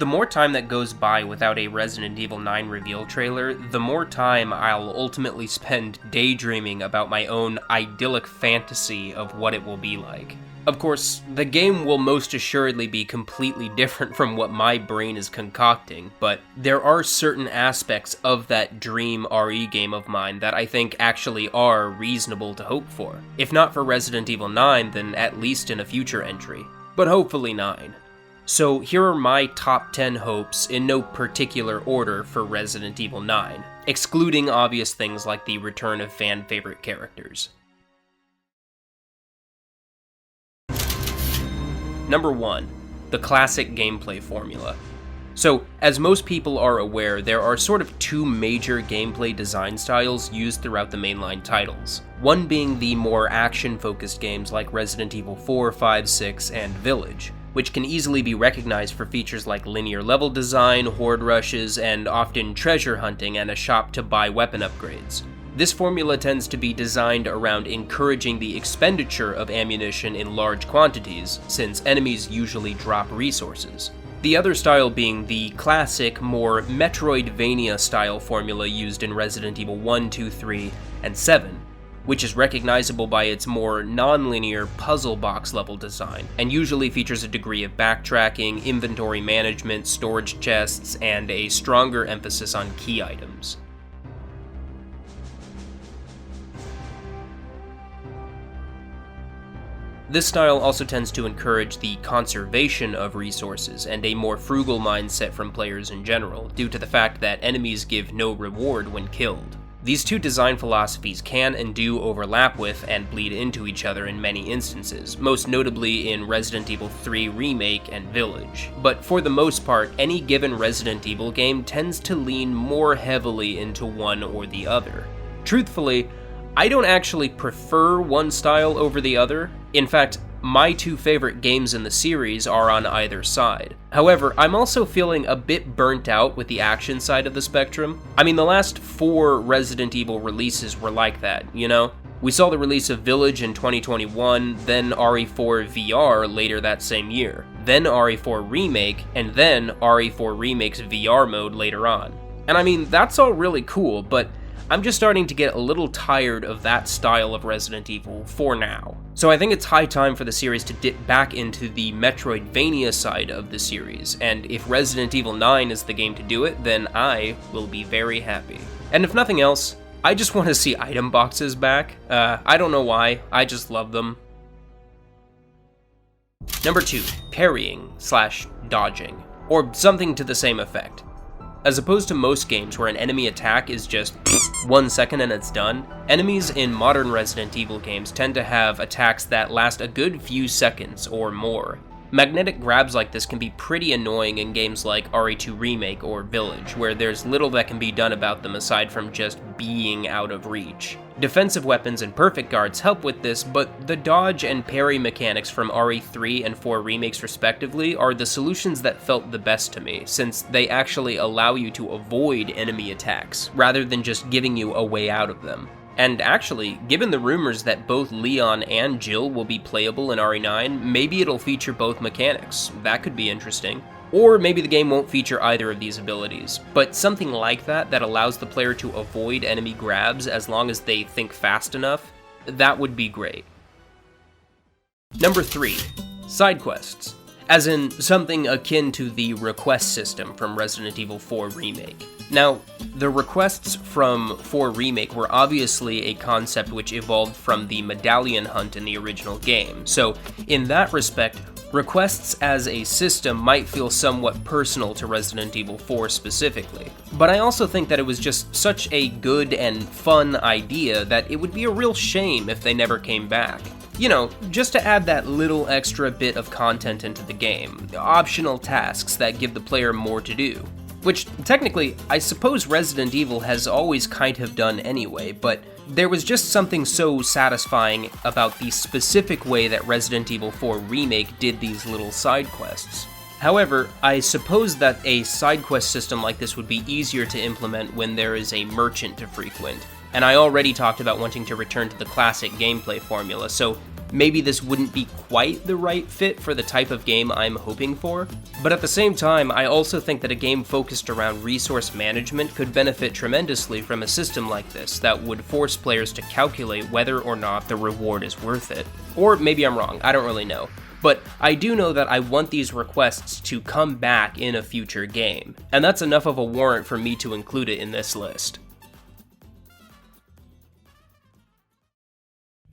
The more time that goes by without a Resident Evil 9 reveal trailer, the more time I'll ultimately spend daydreaming about my own idyllic fantasy of what it will be like. Of course, the game will most assuredly be completely different from what my brain is concocting, but there are certain aspects of that dream RE game of mine that I think actually are reasonable to hope for. If not for Resident Evil 9, then at least in a future entry. But hopefully 9. So here are my top 10 hopes in no particular order for Resident Evil 9, excluding obvious things like the return of fan-favorite characters. Number 1. The classic gameplay formula. So, as most people are aware, there are sort of two major gameplay design styles used throughout the mainline titles. One being the more action-focused games like Resident Evil 4, 5, 6, and Village, which can easily be recognized for features like linear level design, horde rushes, and often treasure hunting and a shop to buy weapon upgrades. This formula tends to be designed around encouraging the expenditure of ammunition in large quantities, since enemies usually drop resources. The other style being the classic, more Metroidvania-style formula used in Resident Evil 1, 2, 3, and 7, which is recognizable by its more non-linear puzzle box level design, and usually features a degree of backtracking, inventory management, storage chests, and a stronger emphasis on key items. This style also tends to encourage the conservation of resources and a more frugal mindset from players in general, due to the fact that enemies give no reward when killed. These two design philosophies can and do overlap with and bleed into each other in many instances, most notably in Resident Evil 3 Remake and Village. But for the most part, any given Resident Evil game tends to lean more heavily into one or the other. Truthfully, I don't actually prefer one style over the other. In fact, my two favorite games in the series are on either side. However, I'm also feeling a bit burnt out with the action side of the spectrum. I mean, the last 4 Resident Evil releases were like that, you know? We saw the release of Village in 2021, then RE4 VR later that same year, then RE4 Remake, and then RE4 Remake's VR mode later on. And I mean, that's all really cool, but I'm just starting to get a little tired of that style of Resident Evil for now. So I think it's high time for the series to dip back into the Metroidvania side of the series, and if Resident Evil 9 is the game to do it, then I will be very happy. And if nothing else, I just want to see item boxes back. I don't know why, I just love them. Number 2, parrying/dodging, or something to the same effect. As opposed to most games where an enemy attack is just 1 second and it's done, enemies in modern Resident Evil games tend to have attacks that last a good few seconds or more. Magnetic grabs like this can be pretty annoying in games like RE2 Remake or Village, where there's little that can be done about them aside from just being out of reach. Defensive weapons and perfect guards help with this, but the dodge and parry mechanics from RE3 and 4 remakes respectively are the solutions that felt the best to me, since they actually allow you to avoid enemy attacks, rather than just giving you a way out of them. And actually, given the rumors that both Leon and Jill will be playable in RE9, maybe it'll feature both mechanics. That could be interesting. Or maybe the game won't feature either of these abilities, but something like that allows the player to avoid enemy grabs as long as they think fast enough, that would be great. Number 3, side quests. As in something akin to the request system from Resident Evil 4 Remake. Now, the requests from 4 Remake were obviously a concept which evolved from the medallion hunt in the original game, so in that respect, requests as a system might feel somewhat personal to Resident Evil 4 specifically. But I also think that it was just such a good and fun idea that it would be a real shame if they never came back. You know, just to add that little extra bit of content into the game, optional tasks that give the player more to do. Which, technically, I suppose Resident Evil has always kind of done anyway, but there was just something so satisfying about the specific way that Resident Evil 4 Remake did these little side quests. However, I suppose that a side quest system like this would be easier to implement when there is a merchant to frequent, and I already talked about wanting to return to the classic gameplay formula, so maybe this wouldn't be quite the right fit for the type of game I'm hoping for, but at the same time, I also think that a game focused around resource management could benefit tremendously from a system like this that would force players to calculate whether or not the reward is worth it. Or maybe I'm wrong, I don't really know. But I do know that I want these requests to come back in a future game, and that's enough of a warrant for me to include it in this list.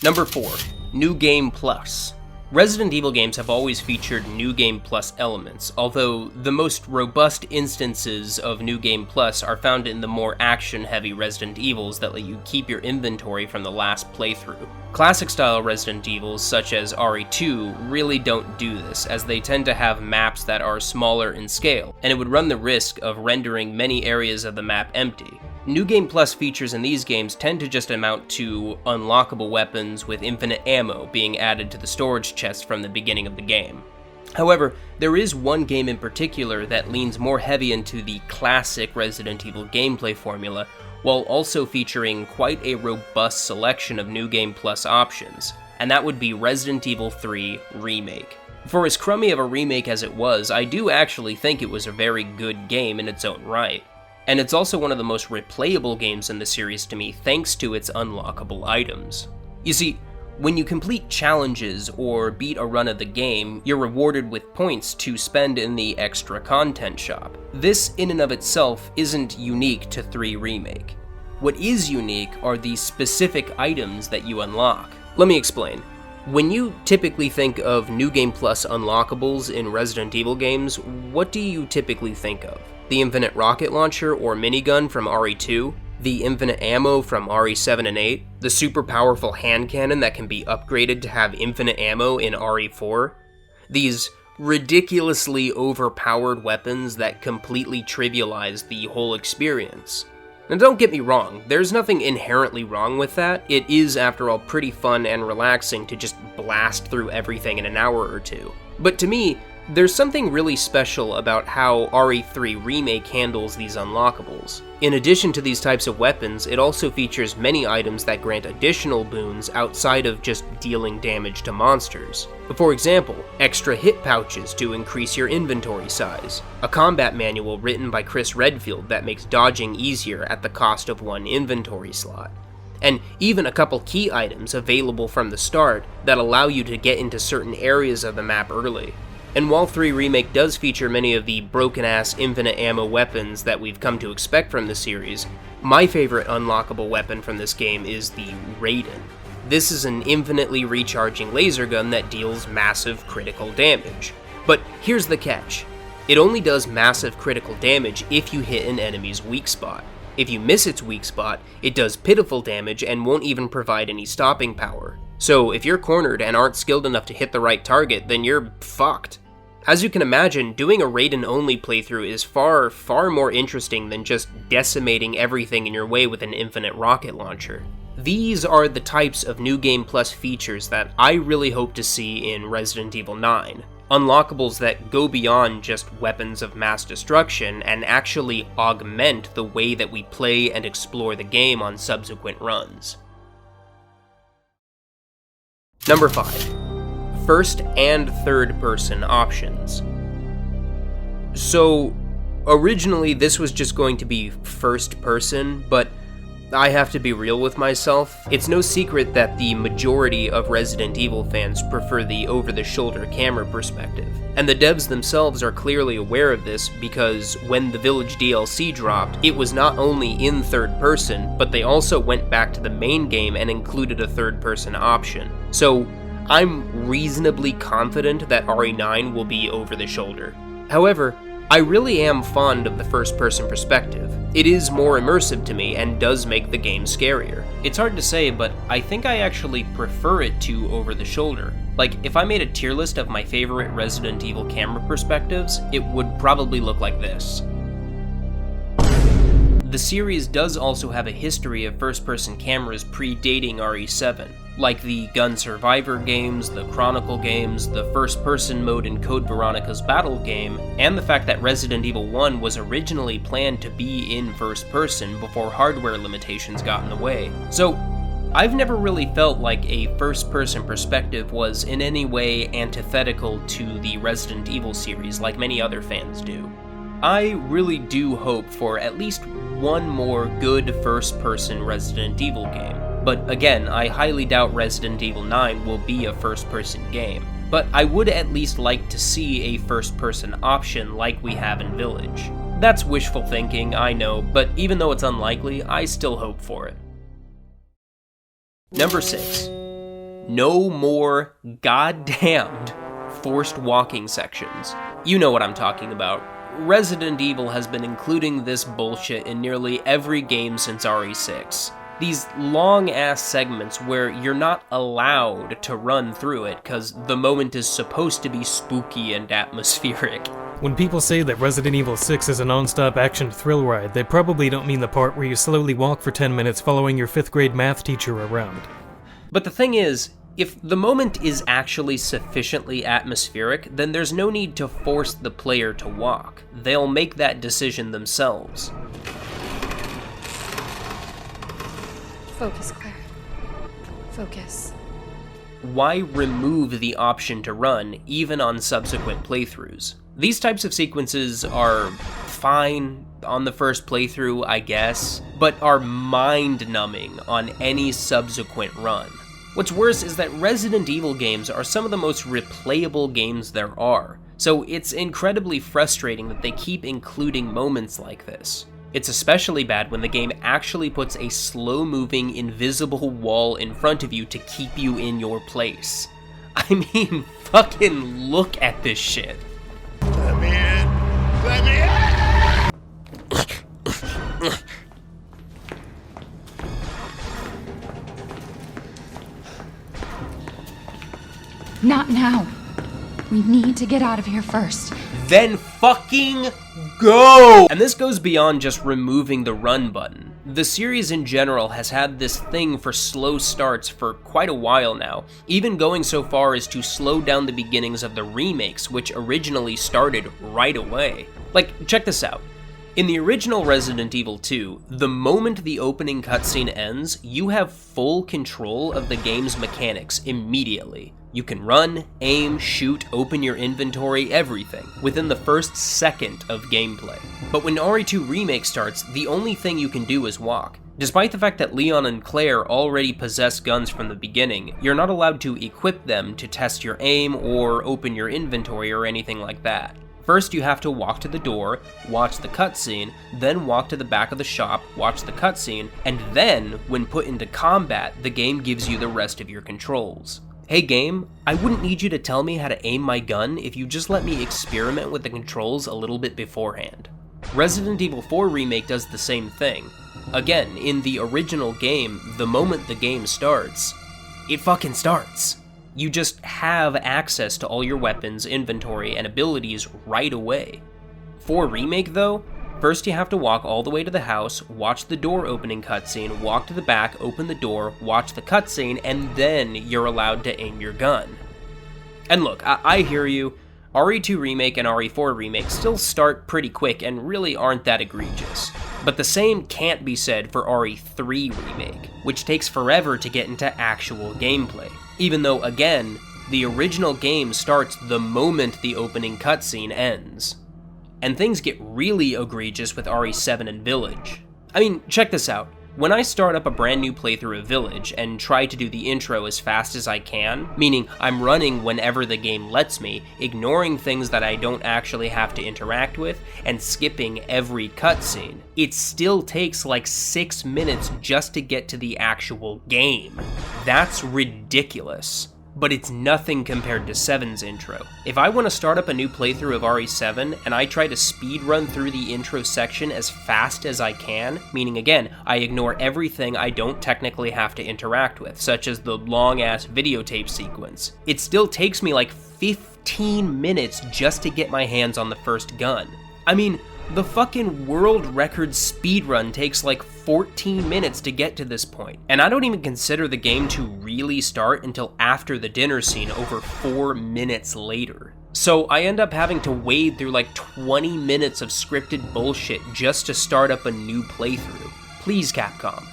Number 4. New Game Plus. Resident Evil games have always featured New Game Plus elements, although the most robust instances of New Game Plus are found in the more action-heavy Resident Evils that let you keep your inventory from the last playthrough. Classic-style Resident Evils, such as RE2, really don't do this, as they tend to have maps that are smaller in scale, and it would run the risk of rendering many areas of the map empty. New Game Plus features in these games tend to just amount to unlockable weapons with infinite ammo being added to the storage chest from the beginning of the game. However, there is one game in particular that leans more heavy into the classic Resident Evil gameplay formula, while also featuring quite a robust selection of New Game Plus options, and that would be Resident Evil 3 Remake. For as crummy of a remake as it was, I do actually think it was a very good game in its own right. And it's also one of the most replayable games in the series to me thanks to its unlockable items. You see, when you complete challenges or beat a run of the game, you're rewarded with points to spend in the extra content shop. This in and of itself isn't unique to 3 Remake. What is unique are the specific items that you unlock. Let me explain. When you typically think of New Game Plus unlockables in Resident Evil games, what do you typically think of? The infinite rocket launcher or minigun from RE2, the infinite ammo from RE7 and 8, the super powerful hand cannon that can be upgraded to have infinite ammo in RE4, these ridiculously overpowered weapons that completely trivialize the whole experience. Now don't get me wrong, there's nothing inherently wrong with that. It is, after all, pretty fun and relaxing to just blast through everything in an hour or two. But to me, there's something really special about how RE3 Remake handles these unlockables. In addition to these types of weapons, it also features many items that grant additional boons outside of just dealing damage to monsters. For example, extra hit pouches to increase your inventory size, a combat manual written by Chris Redfield that makes dodging easier at the cost of 1 inventory slot, and even a couple key items available from the start that allow you to get into certain areas of the map early. And while 3 Remake does feature many of the broken-ass infinite ammo weapons that we've come to expect from the series, my favorite unlockable weapon from this game is the Raiden. This is an infinitely recharging laser gun that deals massive critical damage. But here's the catch. It only does massive critical damage if you hit an enemy's weak spot. If you miss its weak spot, it does pitiful damage and won't even provide any stopping power. So if you're cornered and aren't skilled enough to hit the right target, then you're fucked. As you can imagine, doing a Raiden-only playthrough is far more interesting than just decimating everything in your way with an infinite rocket launcher. These are the types of New Game Plus features that I really hope to see in Resident Evil 9. Unlockables that go beyond just weapons of mass destruction and actually augment the way that we play and explore the game on subsequent runs. Number 5. First and third person options. So, originally this was just going to be first person, but I have to be real with myself. It's no secret that the majority of Resident Evil fans prefer the over-the-shoulder camera perspective, and the devs themselves are clearly aware of this because when the Village DLC dropped, it was not only in third person, but they also went back to the main game and included a third person option. So, I'm reasonably confident that RE9 will be over the shoulder. However, I really am fond of the first-person perspective. It is more immersive to me and does make the game scarier. It's hard to say, but I think I actually prefer it to over the shoulder. Like, if I made a tier list of my favorite Resident Evil camera perspectives, it would probably look like this. The series does also have a history of first-person cameras predating RE7, like the Gun Survivor games, the Chronicle games, the first-person mode in Code Veronica's Battle game, and the fact that Resident Evil 1 was originally planned to be in first-person before hardware limitations got in the way. So, I've never really felt like a first-person perspective was in any way antithetical to the Resident Evil series like many other fans do. I really do hope for at least one more good first-person Resident Evil game, but again, I highly doubt Resident Evil 9 will be a first-person game, but I would at least like to see a first-person option like we have in Village. That's wishful thinking, I know, but even though it's unlikely, I still hope for it. Number 6. No more goddamned forced walking sections. You know what I'm talking about. Resident Evil has been including this bullshit in nearly every game since RE6. These long-ass segments where you're not allowed to run through it because the moment is supposed to be spooky and atmospheric. When people say that Resident Evil 6 is a non-stop action thrill ride, they probably don't mean the part where you slowly walk for 10 minutes following your 5th grade math teacher around. But the thing is, if the moment is actually sufficiently atmospheric, then there's no need to force the player to walk. They'll make that decision themselves. Focus, Claire. Focus. Why remove the option to run, even on subsequent playthroughs? These types of sequences are fine on the first playthrough, I guess, but are mind-numbing on any subsequent run. What's worse is that Resident Evil games are some of the most replayable games there are, so it's incredibly frustrating that they keep including moments like this. It's especially bad when the game actually puts a slow-moving, invisible wall in front of you to keep you in your place. I mean, fucking look at this shit. Let me in! Let me in! Not now. We need to get out of here first. Then fucking go! And this goes beyond just removing the run button. The series in general has had this thing for slow starts for quite a while now, even going so far as to slow down the beginnings of the remakes, which originally started right away. Like, check this out. In the original Resident Evil 2, the moment the opening cutscene ends, you have full control of the game's mechanics immediately. You can run, aim, shoot, open your inventory, everything, within the first second of gameplay. But when RE2 Remake starts, the only thing you can do is walk. Despite the fact that Leon and Claire already possess guns from the beginning, you're not allowed to equip them to test your aim or open your inventory or anything like that. First, you have to walk to the door, watch the cutscene, then walk to the back of the shop, watch the cutscene, and then, when put into combat, the game gives you the rest of your controls. Hey game, I wouldn't need you to tell me how to aim my gun if you just let me experiment with the controls a little bit beforehand. Resident Evil 4 Remake does the same thing. Again, in the original game, the moment the game starts, it fucking starts. You just have access to all your weapons, inventory, and abilities right away. For Remake though, first you have to walk all the way to the house, watch the door opening cutscene, walk to the back, open the door, watch the cutscene, and then you're allowed to aim your gun. And look, I hear you, RE2 Remake and RE4 Remake still start pretty quick and really aren't that egregious. But the same can't be said for RE3 Remake, which takes forever to get into actual gameplay. Even though, again, the original game starts the moment the opening cutscene ends. And things get really egregious with RE7 and Village. I mean, check this out. When I start up a brand new playthrough of Village and try to do the intro as fast as I can, meaning I'm running whenever the game lets me, ignoring things that I don't actually have to interact with, and skipping every cutscene, it still takes like 6 minutes just to get to the actual game. That's ridiculous. But it's nothing compared to 7's intro. If I want to start up a new playthrough of RE7 and I try to speed run through the intro section as fast as I can, meaning again, I ignore everything I don't technically have to interact with, such as the long-ass videotape sequence, it still takes me like 15 minutes just to get my hands on the first gun. I mean, the fucking world record speedrun takes like 14 minutes to get to this point, and I don't even consider the game to really start until after the dinner scene over 4 minutes later. So I end up having to wade through like 20 minutes of scripted bullshit just to start up a new playthrough. Please, Capcom,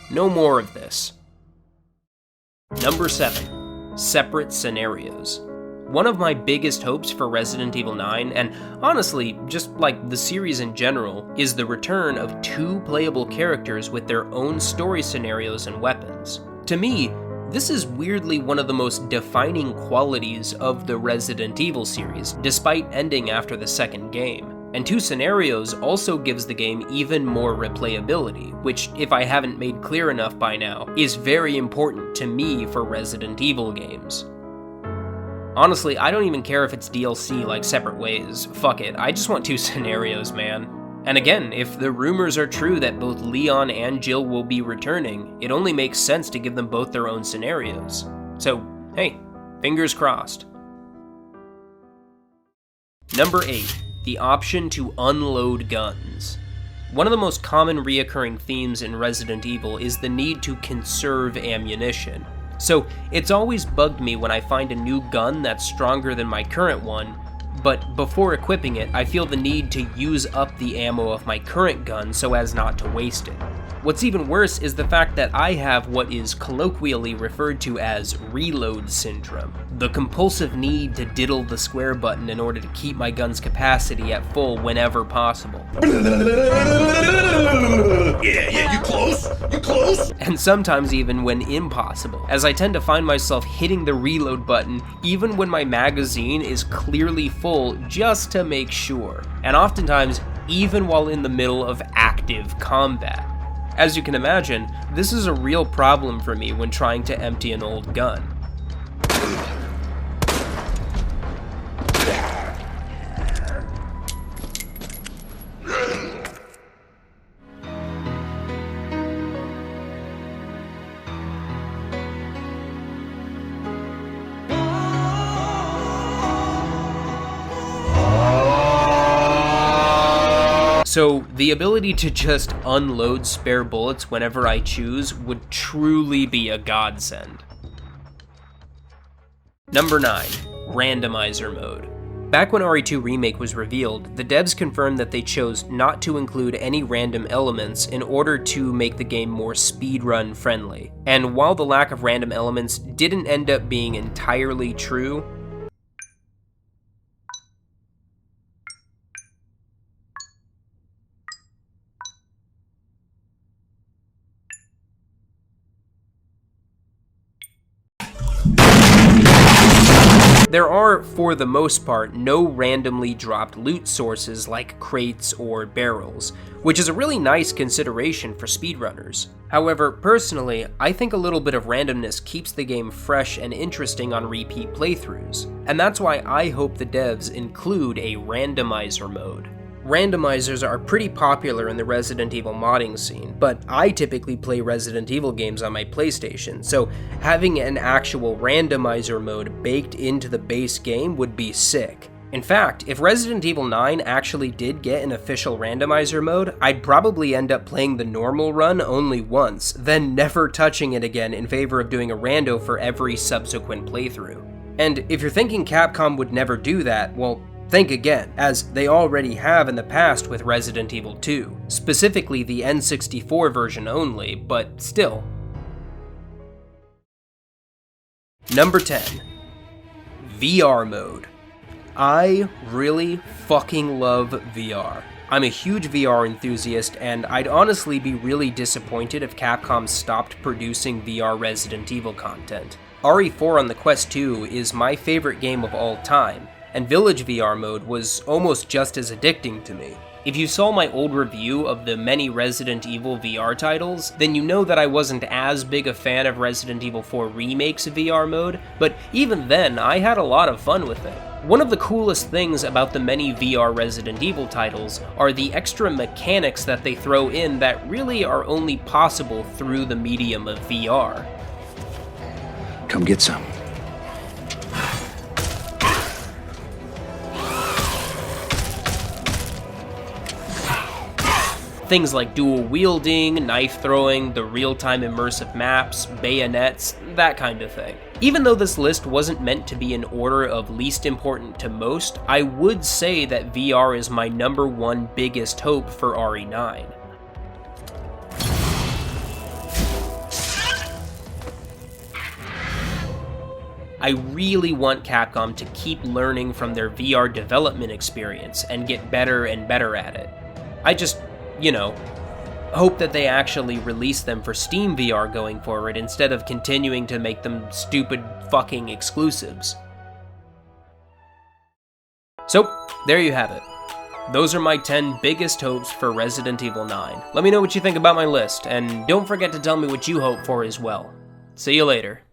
no more of this. Number 7. Separate scenarios. One of my biggest hopes for Resident Evil 9, and honestly, just like the series in general, is the return of 2 playable characters with their own story scenarios and weapons. To me, this is weirdly one of the most defining qualities of the Resident Evil series, despite ending after the second game. And 2 scenarios also gives the game even more replayability, which, if I haven't made clear enough by now, is very important to me for Resident Evil games. Honestly, I don't even care if it's DLC like Separate Ways. Fuck it, I just want 2 scenarios, man. And again, if the rumors are true that both Leon and Jill will be returning, it only makes sense to give them both their own scenarios. So, hey, fingers crossed. Number 8. The option to unload guns. One of the most common reoccurring themes in Resident Evil is the need to conserve ammunition. So it's always bugged me when I find a new gun that's stronger than my current one, but before equipping it, I feel the need to use up the ammo of my current gun so as not to waste it. What's even worse is the fact that I have what is colloquially referred to as reload syndrome, the compulsive need to diddle the square button in order to keep my gun's capacity at full whenever possible. Yeah, you close? You close? And sometimes even when impossible, as I tend to find myself hitting the reload button even when my magazine is clearly full just to make sure, and oftentimes even while in the middle of active combat. As you can imagine, this is a real problem for me when trying to empty an old gun. So, the ability to just unload spare bullets whenever I choose would truly be a godsend. Number 9. Randomizer mode. Back when RE2 Remake was revealed, the devs confirmed that they chose not to include any random elements in order to make the game more speedrun friendly. And while the lack of random elements didn't end up being entirely true, there are, for the most part, no randomly dropped loot sources like crates or barrels, which is a really nice consideration for speedrunners. However, personally, I think a little bit of randomness keeps the game fresh and interesting on repeat playthroughs, and that's why I hope the devs include a randomizer mode. Randomizers are pretty popular in the Resident Evil modding scene, but I typically play Resident Evil games on my PlayStation, so having an actual randomizer mode baked into the base game would be sick. In fact, if Resident Evil 9 actually did get an official randomizer mode, I'd probably end up playing the normal run only once, then never touching it again in favor of doing a rando for every subsequent playthrough. And if you're thinking Capcom would never do that, well, think again, as they already have in the past with Resident Evil 2, specifically the N64 version only, but still. Number 10. VR mode. I really fucking love VR. I'm a huge VR enthusiast, and I'd honestly be really disappointed if Capcom stopped producing VR Resident Evil content. RE4 on the Quest 2 is my favorite game of all time, and Village VR mode was almost just as addicting to me. If you saw my old review of the many Resident Evil VR titles, then you know that I wasn't as big a fan of Resident Evil 4 Remake's VR mode, but even then, I had a lot of fun with it. One of the coolest things about the many VR Resident Evil titles are the extra mechanics that they throw in that really are only possible through the medium of VR. Come get some. Things like dual wielding, knife throwing, the real-time immersive maps, bayonets, that kind of thing. Even though this list wasn't meant to be in order of least important to most, I would say that VR is my number one biggest hope for RE9. I really want Capcom to keep learning from their VR development experience and get better and better at it. I just, hope that they actually release them for Steam VR going forward instead of continuing to make them stupid fucking exclusives. So, there you have it. Those are my 10 biggest hopes for Resident Evil 9. Let me know what you think about my list, and don't forget to tell me what you hope for as well. See you later.